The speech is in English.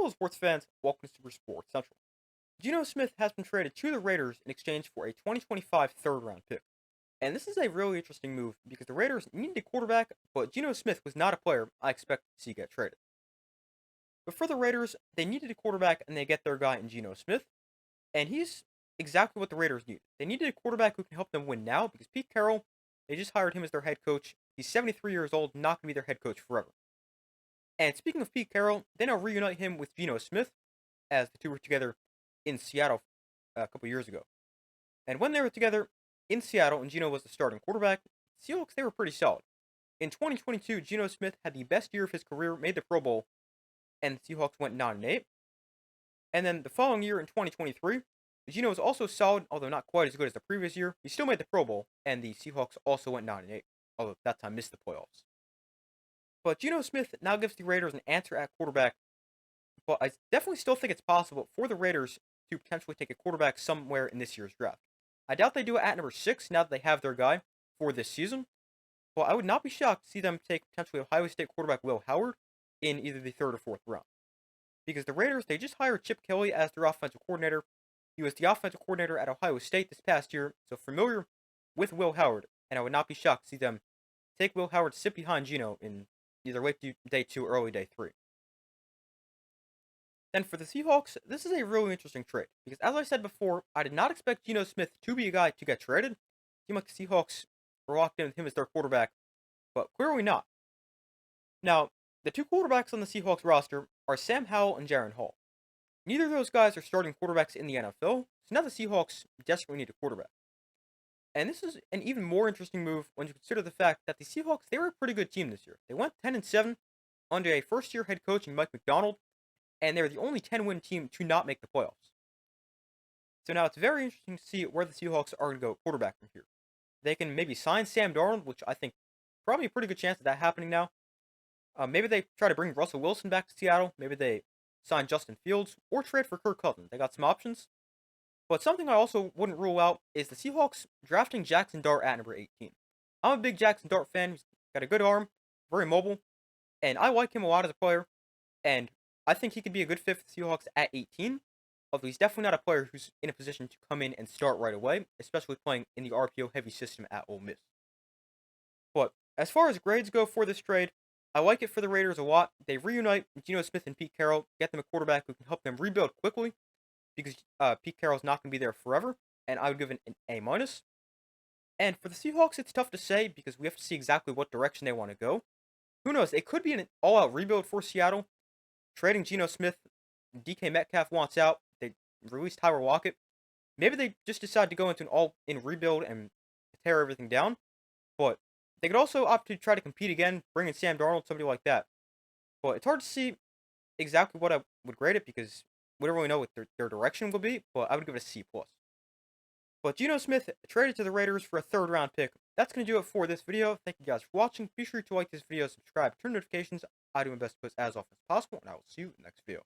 Hello, sports fans. Welcome to Super Sports Central. Geno Smith has been traded to the Raiders in exchange for a 2025 third-round pick. And this is a really interesting move because the Raiders needed a quarterback, but Geno Smith was not a player I expected to see get traded. But for the Raiders, they needed a quarterback and they get their guy in Geno Smith, and he's exactly what the Raiders needed. They needed a quarterback who can help them win now because Pete Carroll, they just hired him as their head coach. He's 73 years old, not going to be their head coach forever. And speaking of Pete Carroll, they now reunite him with Geno Smith, as the two were together in Seattle a couple years ago. And when they were together in Seattle and Geno was the starting quarterback, Seahawks, they were pretty solid. In 2022, Geno Smith had the best year of his career, made the Pro Bowl, and the Seahawks went 9-8. And then the following year in 2023, Geno was also solid, although not quite as good as the previous year. He still made the Pro Bowl, and the Seahawks also went 9-8, although that time missed the playoffs. But Geno Smith now gives the Raiders an answer at quarterback, but I definitely still think it's possible for the Raiders to potentially take a quarterback somewhere in this year's draft. I doubt they do it at number 6 now that they have their guy for this season, but I would not be shocked to see them take potentially Ohio State quarterback Will Howard in either the 3rd or 4th round. Because the Raiders, they just hired Chip Kelly as their offensive coordinator. He was the offensive coordinator at Ohio State this past year, so familiar with Will Howard, and I would not be shocked to see them take Will Howard, sit behind Geno in either late day 2 or early day 3. Then for the Seahawks, this is a really interesting trade because, as I said before, I did not expect Geno Smith to be a guy to get traded. It seemed like the Seahawks were locked in with him as their quarterback, but clearly not. Now, the two quarterbacks on the Seahawks roster are Sam Howell and Jaron Hall. Neither of those guys are starting quarterbacks in the NFL, so now the Seahawks desperately need a quarterback. And this is an even more interesting move when you consider the fact that the Seahawks, they were a pretty good team this year. They went 10-7 under a first-year head coach in Mike McDonald, and they're the only 10-win team to not make the playoffs. So now it's very interesting to see where the Seahawks are going to go quarterback from here. They can maybe sign Sam Darnold, which I think probably a pretty good chance of that happening now. Maybe they try to bring Russell Wilson back to Seattle. Maybe they sign Justin Fields or trade for Kirk Cousins. They got some options. But something I also wouldn't rule out is the Seahawks drafting Jackson Dart at number 18. I'm a big Jackson Dart fan. He's got a good arm, very mobile, and I like him a lot as a player. And I think he could be a good fit for the Seahawks at 18, although he's definitely not a player who's in a position to come in and start right away, especially playing in the RPO-heavy system at Ole Miss. But as far as grades go for this trade, I like it for the Raiders a lot. They reunite Geno Smith and Pete Carroll, get them a quarterback who can help them rebuild quickly, because Pete Carroll's not going to be there forever, and I would give it an A-. And for the Seahawks, it's tough to say because we have to see exactly what direction they want to go. Who knows? It could be an all-out rebuild for Seattle. Trading Geno Smith, DK Metcalf wants out. They released Tyler Lockett. Maybe they just decide to go into an all-in rebuild and tear everything down. But they could also opt to try to compete again, bring in Sam Darnold, somebody like that. But it's hard to see exactly what I would grade it because we don't really know what their direction will be. But I would give it a C+. But Geno Smith traded to the Raiders for a 3rd-round pick. That's going to do it for this video. Thank you guys for watching. Be sure to like this video, subscribe, turn notifications. I do my best to put as often as possible, and I will see you in the next video.